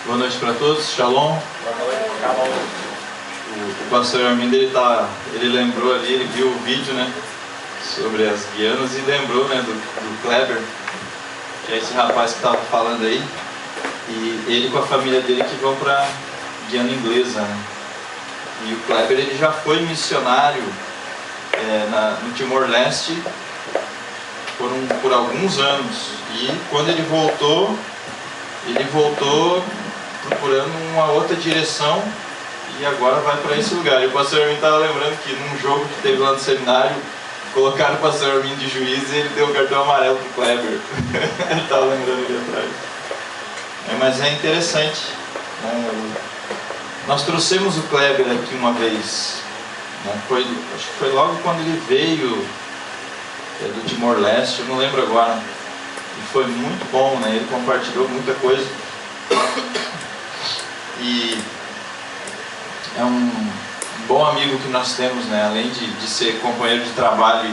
Boa noite para todos, Shalom. O pastor Armindo, ele lembrou ali, ele viu o vídeo, né, sobre as Guianas e lembrou, né, do Kleber, que é esse rapaz que estava falando aí, e ele com a família dele que vão para Guiana Inglesa, né? E o Kleber, ele já foi missionário no Timor-Leste por alguns anos, e quando ele voltou procurando uma outra direção e agora vai para esse lugar. E o pastor Armin estava lembrando que num jogo que teve lá no seminário, colocaram o pastor Armin de juiz e ele deu um cartão amarelo pro Kleber. Ele estava lembrando ali atrás. Mas é interessante. Nós trouxemos o Kleber aqui uma vez. Acho que foi logo quando ele veio do Timor-Leste, eu não lembro agora. E foi muito bom, né? Ele compartilhou muita coisa. E é um bom amigo que nós temos, né? Além de ser companheiro de trabalho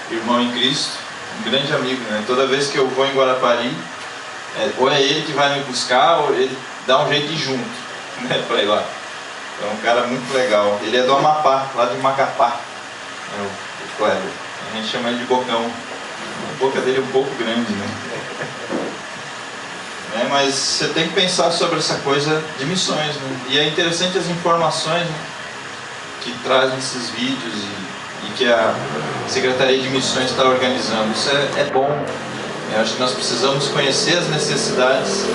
e irmão em Cristo, um grande amigo, né? Toda vez que eu vou em Guarapari, ou é ele que vai me buscar, ou ele dá um jeito de ir junto, né? Pra ir lá. É um cara muito legal. Ele é do Amapá, lá de Macapá, o Kleber. A gente chama ele de Bocão. A boca dele é um pouco grande, né? Mas você tem que pensar sobre essa coisa de missões, né? E é interessante as informações, né, que trazem esses vídeos e que a Secretaria de Missões está organizando. Isso é bom. Eu acho que nós precisamos conhecer as necessidades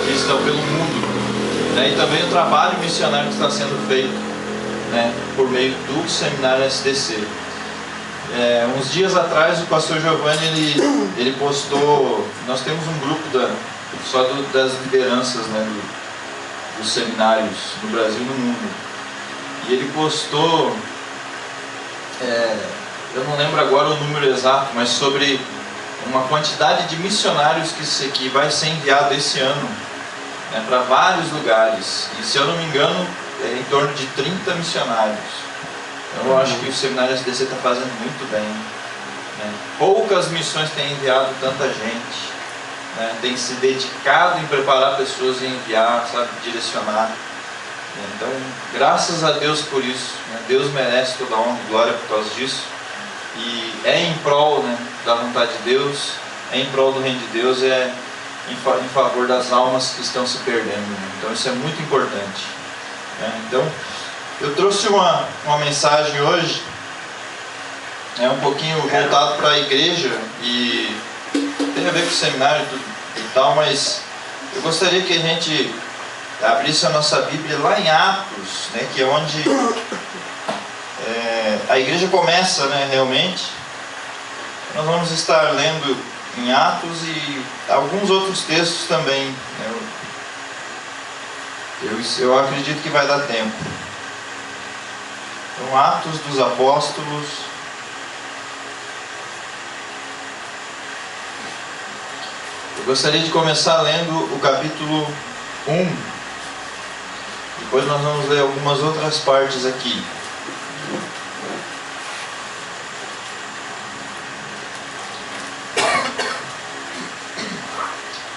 que estão pelo mundo, né? E também o trabalho missionário que está sendo feito, né, por meio do seminário SDC. Uns dias atrás o pastor Giovanni ele postou, nós temos um grupo só das lideranças, né, dos seminários no Brasil e no mundo, e ele postou, eu não lembro agora o número exato, mas sobre uma quantidade de missionários que vai ser enviado esse ano, né, para vários lugares, e se eu não me engano é em torno de 30 missionários. Eu acho que o seminário SDC está fazendo muito bem, né? Poucas missões têm enviado tanta gente, né? Tem se dedicado em preparar pessoas e enviar, sabe, direcionar. Então, graças a Deus por isso, né? Deus merece toda a honra e glória por causa disso. E é em prol, né, da vontade de Deus, é em prol do reino de Deus, em favor das almas que estão se perdendo, né? Então isso é muito importante, né? Então, eu trouxe uma mensagem hoje, um pouquinho voltado para a igreja, e tem a ver com o seminário e tal, mas eu gostaria que a gente abrisse a nossa Bíblia lá em Atos, né, que é onde a igreja começa, né, realmente. Nós vamos estar lendo em Atos e alguns outros textos também, né? Eu acredito que vai dar tempo. Então, Atos dos Apóstolos, eu gostaria de começar lendo o capítulo 1, depois nós vamos ler algumas outras partes aqui.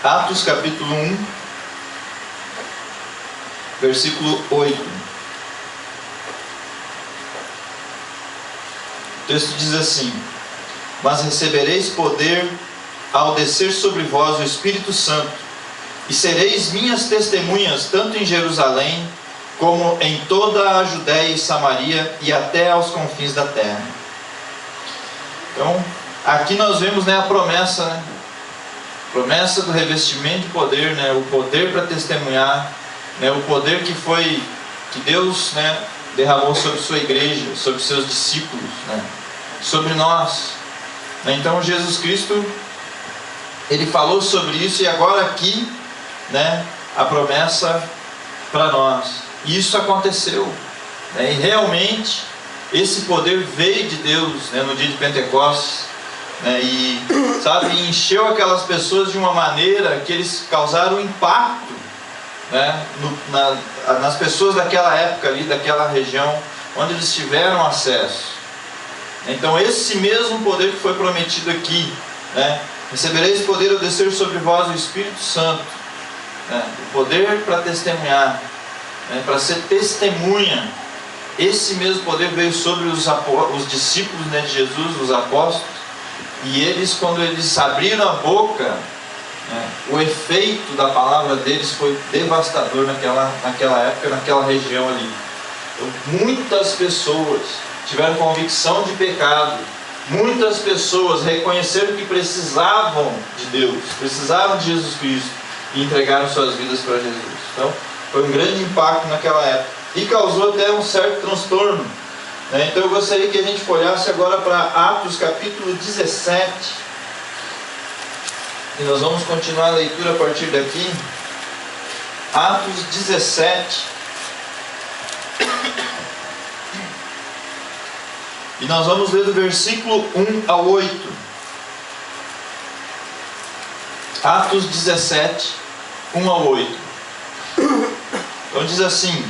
Atos capítulo 1, versículo 8. O texto diz assim: mas recebereis poder ao descer sobre vós o Espírito Santo, e sereis minhas testemunhas tanto em Jerusalém como em toda a Judéia e Samaria e até aos confins da terra. Então, aqui nós vemos, né, a promessa, né? Promessa do revestimento de poder, né? O poder para testemunhar, né? O poder que Deus, né, derramou sobre sua igreja, sobre seus discípulos, né, sobre nós. Então Jesus Cristo, ele falou sobre isso, e agora aqui, né, a promessa para nós. E isso aconteceu, né, e realmente esse poder veio de Deus, né, no dia de Pentecostes, né, e sabe, encheu aquelas pessoas de uma maneira que eles causaram impacto, né, nas pessoas daquela época ali, daquela região onde eles tiveram acesso. Então esse mesmo poder que foi prometido aqui, né, recebereis poder ao descer sobre vós o Espírito Santo, né? O poder para testemunhar, né? Para ser testemunha. Esse mesmo poder veio sobre os discípulos, né, de Jesus, os apóstolos. E eles, quando eles abriram a boca, né, o efeito da palavra deles foi devastador naquela época, naquela região ali. Então, muitas pessoas tiveram convicção de pecado. Muitas pessoas reconheceram que precisavam de Deus, precisavam de Jesus Cristo, e entregaram suas vidas para Jesus. Então, foi um grande impacto naquela época. E causou até um certo transtorno, né? Então eu gostaria que a gente olhasse agora para Atos capítulo 17. E nós vamos continuar a leitura a partir daqui. Atos 17. E nós vamos ler do versículo 1 ao 8. Atos 17, 1 ao 8. Então diz assim: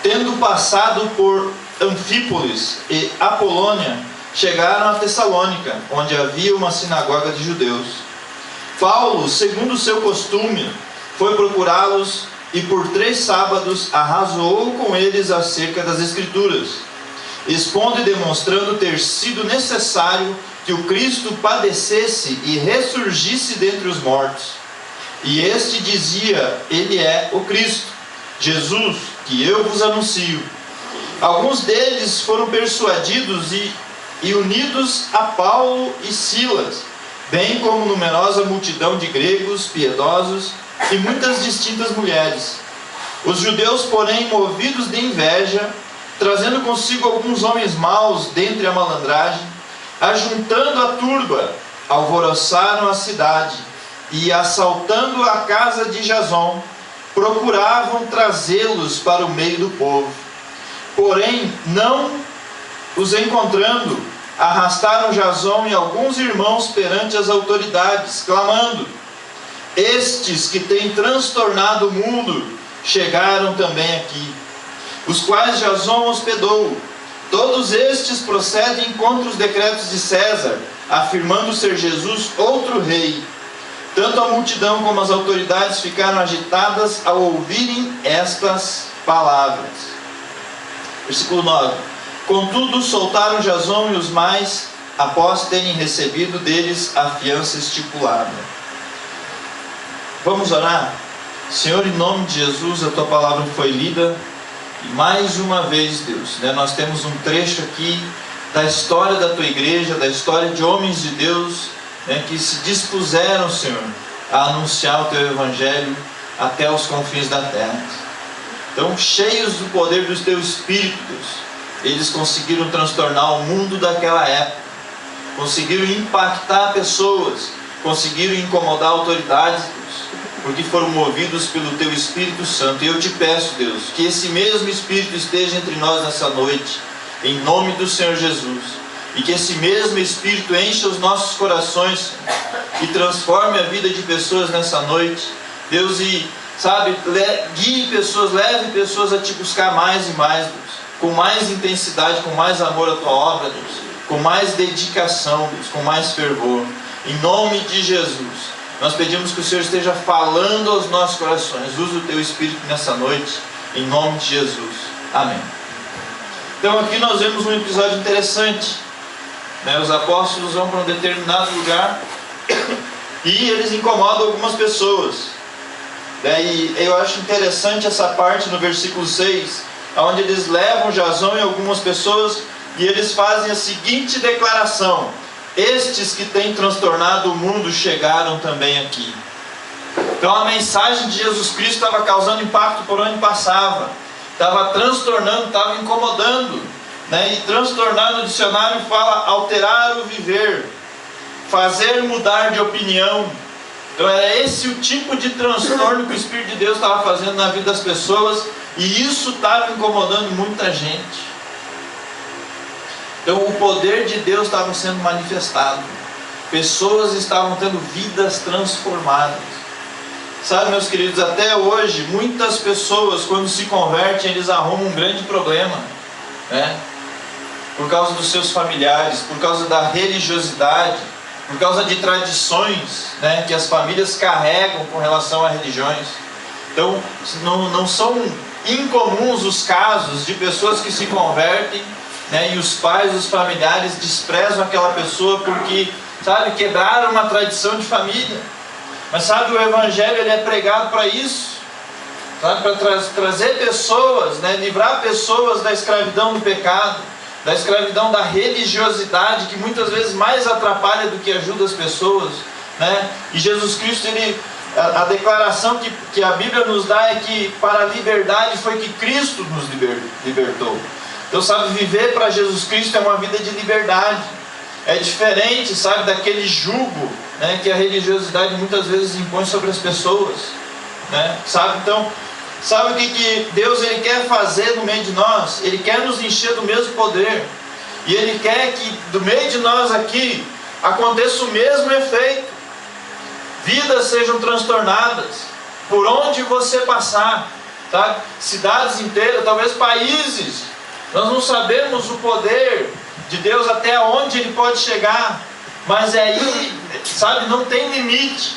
tendo passado por Anfípolis e Apolônia, chegaram a Tessalônica, onde havia uma sinagoga de judeus. Paulo, segundo o seu costume, foi procurá-los e por 3 sábados arrazoou com eles acerca das Escrituras, expondo e demonstrando ter sido necessário que o Cristo padecesse e ressurgisse dentre os mortos. E este dizia: ele é o Cristo, Jesus, que eu vos anuncio. Alguns deles foram persuadidos e unidos a Paulo e Silas, bem como numerosa multidão de gregos piedosos e muitas distintas mulheres. Os judeus, porém, movidos de inveja, trazendo consigo alguns homens maus dentre a malandragem, ajuntando a turba, alvoroçaram a cidade e, assaltando a casa de Jason, procuravam trazê-los para o meio do povo. Porém, não os encontrando, arrastaram Jason e alguns irmãos perante as autoridades, clamando: estes que têm transtornado o mundo chegaram também aqui, os quais Jason hospedou. Todos estes procedem contra os decretos de César, afirmando ser Jesus outro rei. Tanto a multidão como as autoridades ficaram agitadas ao ouvirem estas palavras. Versículo 9. Contudo, soltaram Jason e os mais, após terem recebido deles a fiança estipulada. Vamos orar? Senhor, em nome de Jesus, a Tua palavra foi lida. E mais uma vez, Deus, né, nós temos um trecho aqui da história da Tua igreja, da história de homens de Deus, né, que se dispuseram, Senhor, a anunciar o Teu Evangelho até os confins da terra. Então, cheios do poder do Teu Espírito, Deus, eles conseguiram transtornar o mundo daquela época, conseguiram impactar pessoas, conseguiram incomodar autoridades, Deus, porque foram movidos pelo Teu Espírito Santo. E eu te peço, Deus, que esse mesmo Espírito esteja entre nós nessa noite, em nome do Senhor Jesus, e que esse mesmo Espírito encha os nossos corações e transforme a vida de pessoas nessa noite, Deus, e, sabe, guie pessoas, leve pessoas a Te buscar mais e mais, Deus, com mais intensidade, com mais amor à Tua obra, Deus, com mais dedicação, Deus, com mais fervor, em nome de Jesus. Nós pedimos que o Senhor esteja falando aos nossos corações. Use o Teu Espírito nessa noite, em nome de Jesus. Amém. Então aqui nós vemos um episódio interessante, né? Os apóstolos vão para um determinado lugar e eles incomodam algumas pessoas. E eu acho interessante essa parte no versículo 6, onde eles levam Jason e algumas pessoas e eles fazem a seguinte declaração: estes que têm transtornado o mundo chegaram também aqui. Então a mensagem de Jesus Cristo estava causando impacto por onde passava, estava transtornando, estava incomodando, né? E transtornar no dicionário fala alterar o viver, fazer mudar de opinião. Então era esse o tipo de transtorno que o Espírito de Deus estava fazendo na vida das pessoas, e isso estava incomodando muita gente. Então o poder de Deus estava sendo manifestado, pessoas estavam tendo vidas transformadas. Sabe, meus queridos, até hoje muitas pessoas, quando se convertem, eles arrumam um grande problema, né? Por causa dos seus familiares, por causa da religiosidade, por causa de tradições, né, que as famílias carregam com relação a religiões. Então, não são incomuns os casos de pessoas que se convertem, né, e os pais, os familiares desprezam aquela pessoa porque, sabe, quebraram uma tradição de família. Mas sabe, o Evangelho ele é pregado para isso, sabe, para trazer pessoas, né, livrar pessoas da escravidão do pecado, da escravidão da religiosidade, que muitas vezes mais atrapalha do que ajuda as pessoas, né? E Jesus Cristo, a declaração que a Bíblia nos dá é que para a liberdade foi que Cristo nos libertou. Então, sabe, viver para Jesus Cristo é uma vida de liberdade. É diferente, sabe, daquele jugo, né, que a religiosidade muitas vezes impõe sobre as pessoas, né? Sabe, então, sabe o que Deus ele quer fazer no meio de nós? Ele quer nos encher do mesmo poder. E Ele quer que do meio de nós aqui aconteça o mesmo efeito. Vidas sejam transtornadas por onde você passar, sabe? Cidades inteiras, talvez países. Nós não sabemos o poder de Deus até onde Ele pode chegar. Mas aí, sabe, não tem limite.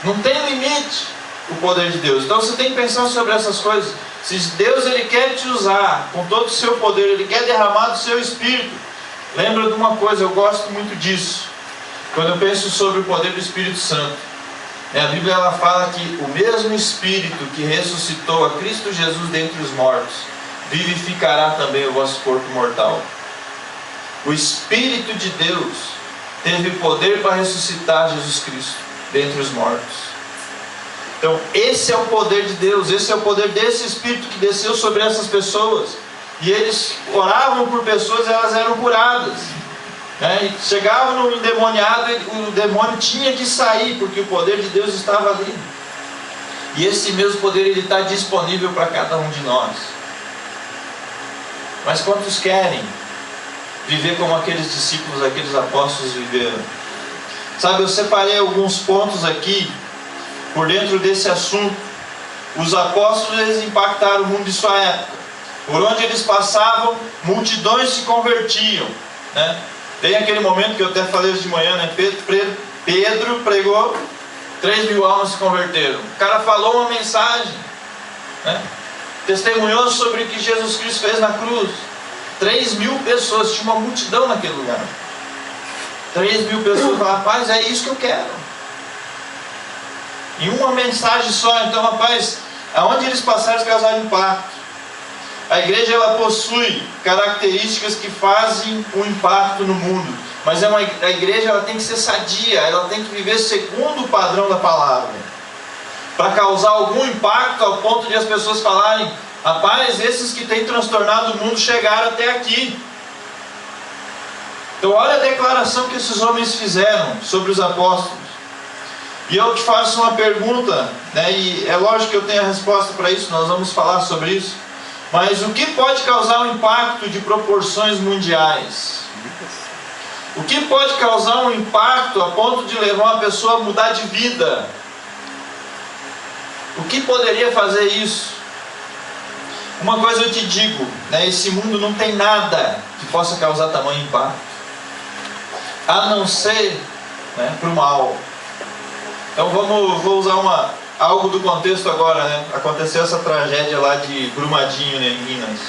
Não tem limite o poder de Deus. Então você tem que pensar sobre essas coisas. Se Deus ele quer te usar com todo o seu poder, Ele quer derramar do seu Espírito, lembra de uma coisa, eu gosto muito disso. Quando eu penso sobre o poder do Espírito Santo, a Bíblia ela fala que o mesmo Espírito que ressuscitou a Cristo Jesus dentre os mortos, vivificará também o vosso corpo mortal. O Espírito de Deus teve poder para ressuscitar Jesus Cristo dentre os mortos. Então, esse é o poder de Deus, esse é o poder desse Espírito que desceu sobre essas pessoas. E eles oravam por pessoas e elas eram curadas. E chegavam no endemoniado, o demônio tinha que sair, porque o poder de Deus estava ali. E esse mesmo poder ele está disponível para cada um de nós. Mas quantos querem viver como aqueles discípulos, aqueles apóstolos viveram? Sabe, eu separei alguns pontos aqui por dentro desse assunto. Os apóstolos eles impactaram o mundo de sua época. Por onde eles passavam, multidões se convertiam, né? Tem aquele momento que eu até falei hoje de manhã, né? Pedro pregou, 3.000 almas se converteram. O cara falou uma mensagem, né? Testemunhou sobre o que Jesus Cristo fez na cruz. 3.000 pessoas, tinha uma multidão naquele lugar. 3.000 pessoas falaram, rapaz, é isso que eu quero. Em uma mensagem só. Então, rapaz, aonde eles passaram, eles causaram impacto. A igreja ela possui características que fazem um impacto no mundo. Mas a igreja ela tem que ser sadia, ela tem que viver segundo o padrão da palavra. Para causar algum impacto ao ponto de as pessoas falarem, rapaz, esses que têm transtornado o mundo chegaram até aqui. Então olha a declaração que esses homens fizeram sobre os apóstolos. E eu te faço uma pergunta, né? E é lógico que eu tenho a resposta para isso, nós vamos falar sobre isso. Mas o que pode causar um impacto de proporções mundiais? O que pode causar um impacto a ponto de levar uma pessoa a mudar de vida? O que poderia fazer isso? Uma coisa eu te digo, né? Esse mundo não tem nada que possa causar tamanho impacto, a não ser, né, para o mal. Então vou usar algo do contexto agora, né? Aconteceu essa tragédia lá de Brumadinho, né, em Minas.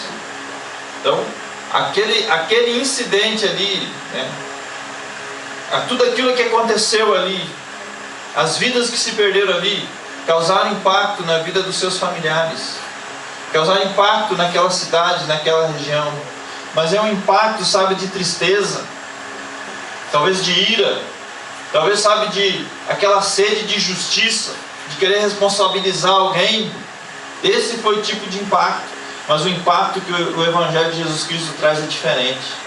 Então, aquele incidente ali, né? Tudo aquilo que aconteceu ali, as vidas que se perderam ali, causaram impacto na vida dos seus familiares, causaram impacto naquela cidade, naquela região. Mas é um impacto, sabe, de tristeza, talvez de ira, talvez, sabe, de aquela sede de justiça, de querer responsabilizar alguém. Esse foi o tipo de impacto. Mas o impacto que o Evangelho de Jesus Cristo traz é diferente.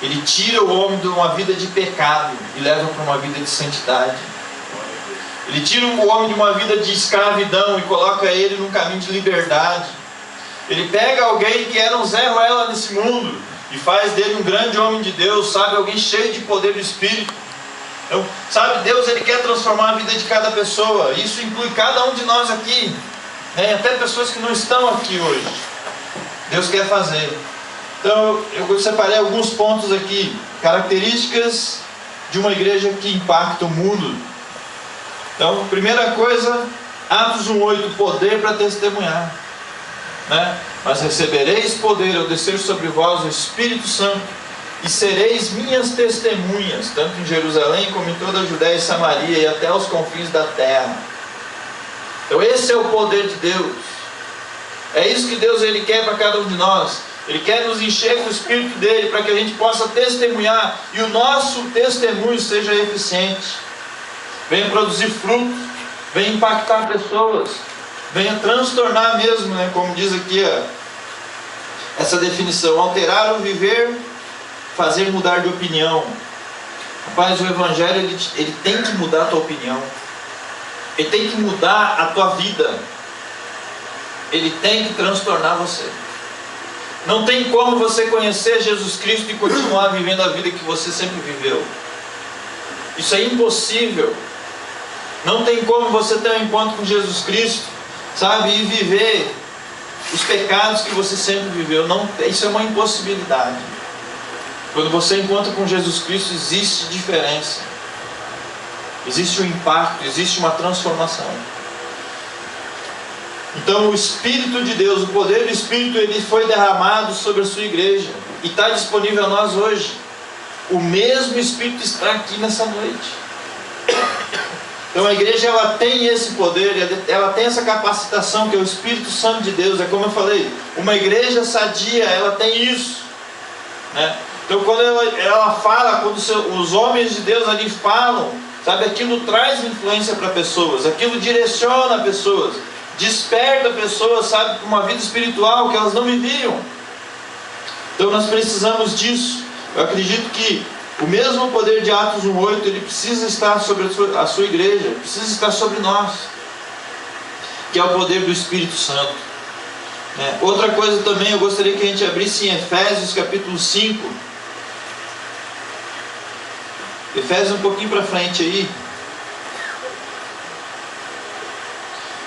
Ele tira o homem de uma vida de pecado e leva para uma vida de santidade. Ele tira o homem de uma vida de escravidão e coloca ele num caminho de liberdade. Ele pega alguém que era um Zé Ruela nesse mundo e faz dele um grande homem de Deus, sabe, alguém cheio de poder do Espírito. Então, sabe, Deus ele quer transformar a vida de cada pessoa. Isso inclui cada um de nós aqui, né? Até pessoas que não estão aqui hoje. Deus quer fazer. Então eu separei alguns pontos aqui. Características de uma igreja que impacta o mundo. Então, primeira coisa, Atos 1:8, poder para testemunhar, né? Mas recebereis poder ao descer sobre vós o Espírito Santo, e sereis minhas testemunhas, tanto em Jerusalém como em toda a Judéia e Samaria e até os confins da terra. Então esse é o poder de Deus. É isso que Deus ele quer para cada um de nós. Ele quer nos encher com o Espírito dele para que a gente possa testemunhar e o nosso testemunho seja eficiente, venha produzir frutos, venha impactar pessoas, venha transtornar mesmo, né? Como diz aqui essa definição, alterar o viver, fazer mudar de opinião. Rapaz, o Evangelho ele tem que mudar a tua opinião, ele tem que mudar a tua vida, ele tem que transtornar você. Não tem como você conhecer Jesus Cristo e continuar vivendo a vida que você sempre viveu. Isso é impossível. Não tem como você ter um encontro com Jesus Cristo, sabe, e viver os pecados que você sempre viveu. Não, isso é uma impossibilidade. Quando você encontra com Jesus Cristo, existe diferença, existe um impacto, existe uma transformação. Então o Espírito de Deus, o poder do Espírito, ele foi derramado sobre a sua igreja e está disponível a nós hoje. O mesmo Espírito está aqui nessa noite. Então a igreja ela tem esse poder, ela tem essa capacitação que é o Espírito Santo de Deus. É como eu falei, uma igreja sadia, ela tem isso, né? Então quando ela fala, quando os homens de Deus ali falam, sabe, aquilo traz influência para pessoas, aquilo direciona pessoas, desperta pessoas, sabe, para uma vida espiritual que elas não viviam. Então nós precisamos disso. Eu acredito que o mesmo poder de Atos 1:8, ele precisa estar sobre a sua igreja, precisa estar sobre nós, que é o poder do Espírito Santo. Outra coisa também, eu gostaria que a gente abrisse em Efésios capítulo 5. Efésios um pouquinho para frente aí.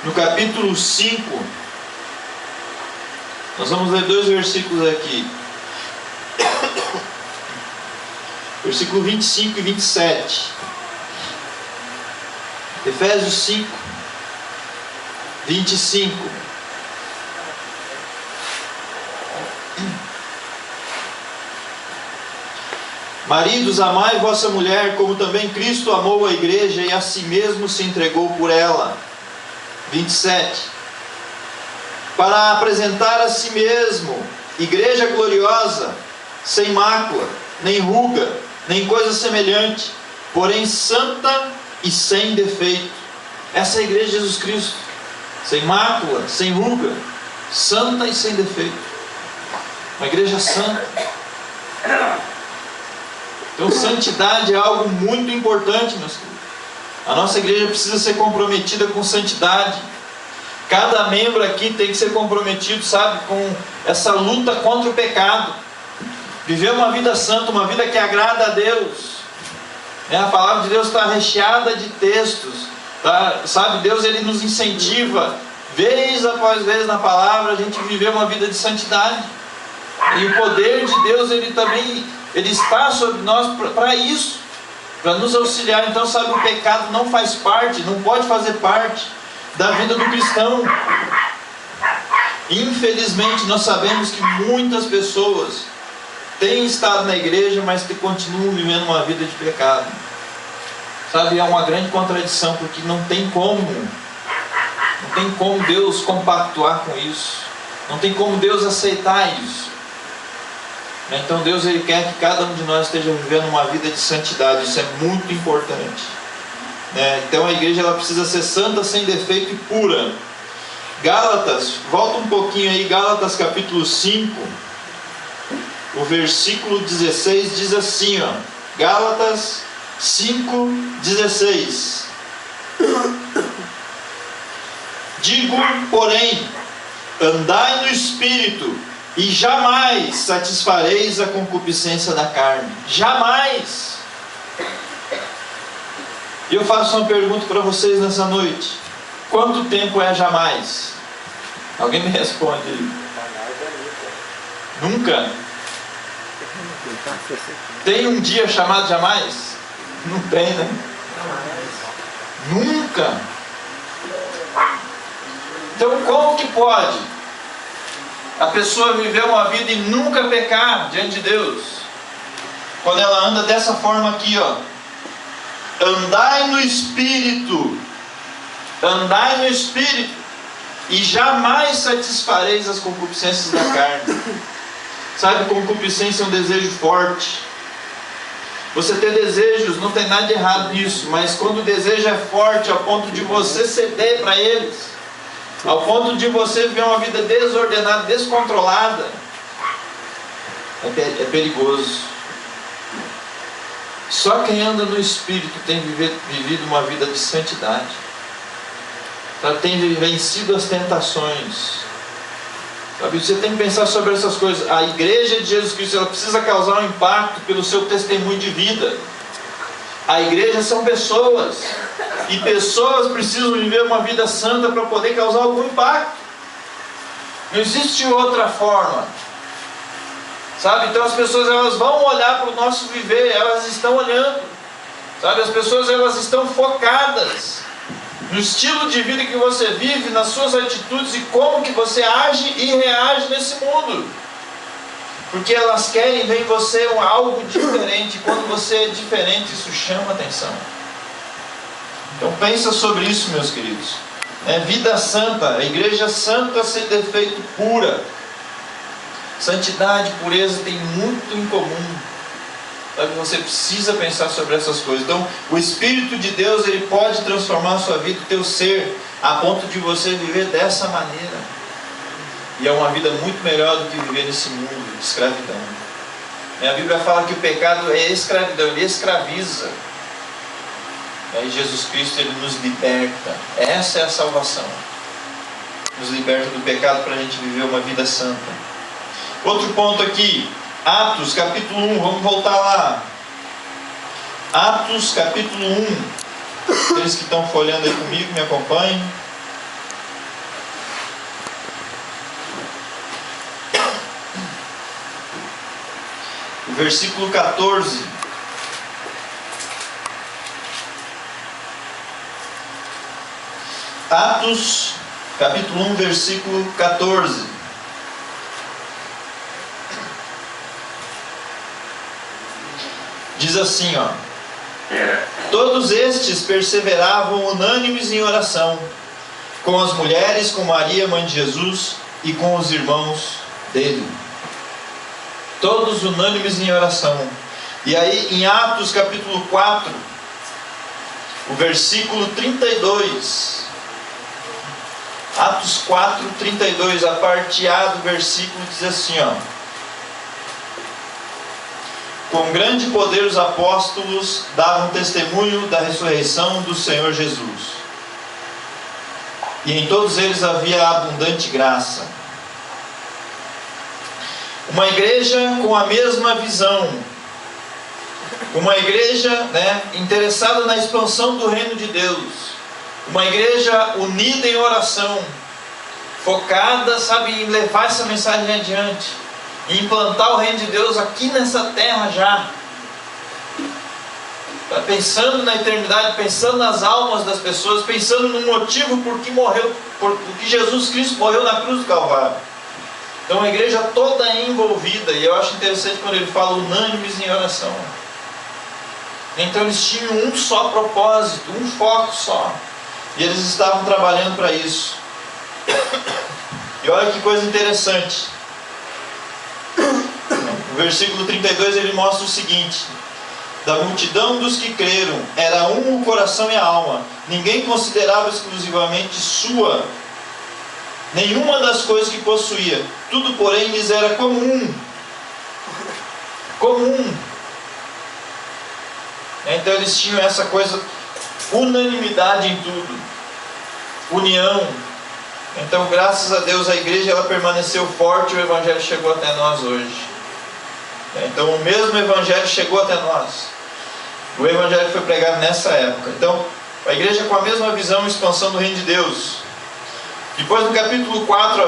No capítulo 5, nós vamos ler 2 versículos aqui. Versículo 25 e 27. Efésios 5, 25. Maridos, amai vossa mulher, como também Cristo amou a igreja e a si mesmo se entregou por ela. 27. Para apresentar a si mesmo igreja gloriosa, sem mácula, nem ruga, nem coisa semelhante, porém santa e sem defeito. Essa é a igreja de Jesus Cristo, sem mácula, sem ruga, santa e sem defeito. Uma igreja santa. Então santidade é algo muito importante, meus queridos. A nossa igreja precisa ser comprometida com santidade. Cada membro aqui tem que ser comprometido, sabe, com essa luta contra o pecado. Viver uma vida santa, uma vida que agrada a Deus. A palavra de Deus está recheada de textos, tá? Sabe, Deus ele nos incentiva, vez após vez na palavra, a gente viver uma vida de santidade. E o poder de Deus, ele também, ele está sobre nós para isso, para nos auxiliar. Então, sabe, o pecado não faz parte, não pode fazer parte da vida do cristão. Infelizmente, nós sabemos que muitas pessoas têm estado na igreja, mas que continuam vivendo uma vida de pecado. Sabe, é uma grande contradição, porque não tem como Deus compactuar com isso, não tem como Deus aceitar isso. Então Deus ele quer que cada um de nós esteja vivendo uma vida de santidade. Isso é muito importante. Então a igreja ela precisa ser santa, sem defeito e pura. Gálatas, volta um pouquinho aí, Gálatas capítulo 5, o versículo 16 diz assim, ó, Gálatas 5:16. Digo, porém, andai no Espírito, e jamais satisfareis a concupiscência da carne. Jamais. E eu faço uma pergunta para vocês nessa noite. Quanto tempo é jamais? Alguém me responde aí. Nunca? Tem um dia chamado jamais? Não tem, né? Nunca. Então, como que pode a pessoa viver uma vida e nunca pecar diante de Deus? Quando ela anda dessa forma aqui, ó. Andai no Espírito. Andai no Espírito. E jamais satisfareis as concupiscências da carne. Sabe, concupiscência é um desejo forte. Você ter desejos, não tem nada de errado nisso. Mas quando o desejo é forte, ao ponto de você ceder para eles, ao ponto de você viver uma vida desordenada, descontrolada, é perigoso. Só quem anda no Espírito tem vivido uma vida de santidade. Tem vencido as tentações. Sabe, você tem que pensar sobre essas coisas. A igreja de Jesus Cristo, ela precisa causar um impacto pelo seu testemunho de vida. A igreja são pessoas. E pessoas precisam viver uma vida santa para poder causar algum impacto. Não existe outra forma. Sabe, então as pessoas, elas vão olhar para o nosso viver. Elas estão olhando. Sabe, as pessoas, elas estão focadas no estilo de vida que você vive, nas suas atitudes e como que você age e reage nesse mundo. Porque elas querem ver em você algo diferente. Quando você é diferente, isso chama atenção. Então pensa sobre isso, meus queridos. Vida santa, a igreja santa sem defeito, pura. Santidade e pureza tem muito em comum. Você precisa pensar sobre essas coisas. Então, o Espírito de Deus, ele pode transformar a sua vida, o teu ser, a ponto de você viver dessa maneira. E é uma vida muito melhor do que viver nesse mundo de escravidão. A Bíblia fala que o pecado é escravidão, ele escraviza. E Jesus Cristo, ele nos liberta. Essa é a salvação. Nos liberta do pecado para a gente viver uma vida santa. Outro ponto aqui. Atos capítulo 1, vamos voltar lá. Atos capítulo 1. Aqueles que estão folhando aí comigo, me acompanhem. O versículo 14. Atos capítulo 1, versículo 14. Diz assim, ó: todos estes perseveravam unânimes em oração, com as mulheres, com Maria, mãe de Jesus, e com os irmãos dele. Todos unânimes em oração. E aí em Atos capítulo 4, o versículo 32. Atos 4, 32, a parte A do versículo diz assim, ó: com grande poder os apóstolos davam testemunho da ressurreição do Senhor Jesus. E em todos eles havia abundante graça. Uma igreja com a mesma visão. Uma igreja, interessada na expansão do reino de Deus. Uma igreja unida em oração. Focada, em levar essa mensagem adiante. E implantar o reino de Deus aqui nessa terra já. Pensando na eternidade, pensando nas almas das pessoas, pensando no motivo por que Jesus Cristo morreu na cruz do Calvário. Então a igreja toda é envolvida, e eu acho interessante quando ele fala unânimes em oração. Então eles tinham um só propósito, um foco só, e eles estavam trabalhando para isso. E olha que coisa interessante. No versículo 32 ele mostra o seguinte: da multidão dos que creram, era um o coração e a alma. Ninguém considerava exclusivamente sua nenhuma das coisas que possuía. Tudo, porém, lhes era comum. Comum. Então eles tinham essa coisa, unanimidade em tudo. União. Então, graças a Deus, a igreja ela permaneceu forte e o Evangelho chegou até nós hoje. Então, o mesmo Evangelho chegou até nós. O Evangelho foi pregado nessa época. Então, a igreja com a mesma visão e expansão do reino de Deus. Depois, no capítulo 4,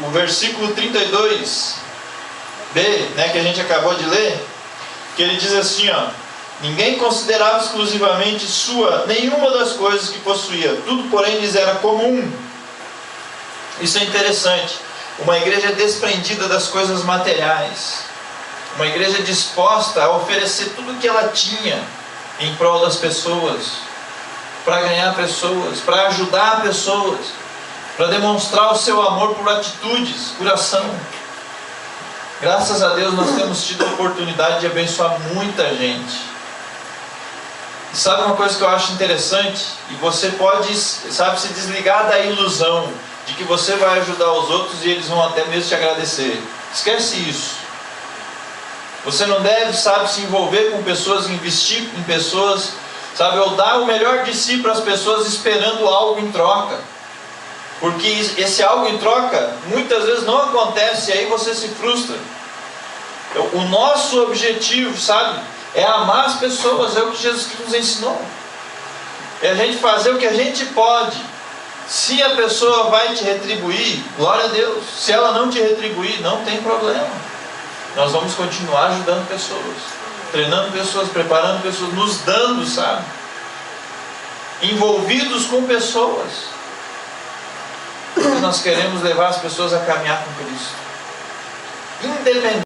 o versículo 32b, que a gente acabou de ler, que ele diz assim, ó: Ninguém considerava exclusivamente sua nenhuma das coisas que possuía. Tudo, porém, lhes era comum. Isso é interessante. Uma igreja desprendida das coisas materiais. Uma igreja disposta a oferecer tudo o que ela tinha em prol das pessoas, para ganhar pessoas, para ajudar pessoas, para demonstrar o seu amor por atitudes, por ação. Graças a Deus nós temos tido a oportunidade de abençoar muita gente. E sabe uma coisa que eu acho interessante? E você pode, sabe, se desligar da ilusão de que você vai ajudar os outros e eles vão até mesmo te agradecer. Esquece isso. Você não deve, sabe, se envolver com pessoas, investir em pessoas, sabe, ou dar o melhor de si para as pessoas esperando algo em troca. Porque esse algo em troca muitas vezes não acontece e aí você se frustra. O nosso objetivo, sabe, é amar as pessoas, é o que Jesus Cristo nos ensinou. É a gente fazer o que a gente pode. Se a pessoa vai te retribuir, glória a Deus. Se ela não te retribuir, não tem problema. Nós vamos continuar ajudando pessoas, treinando pessoas, preparando pessoas, nos dando, sabe, envolvidos com pessoas. Porque nós queremos levar as pessoas a caminhar com Cristo, independente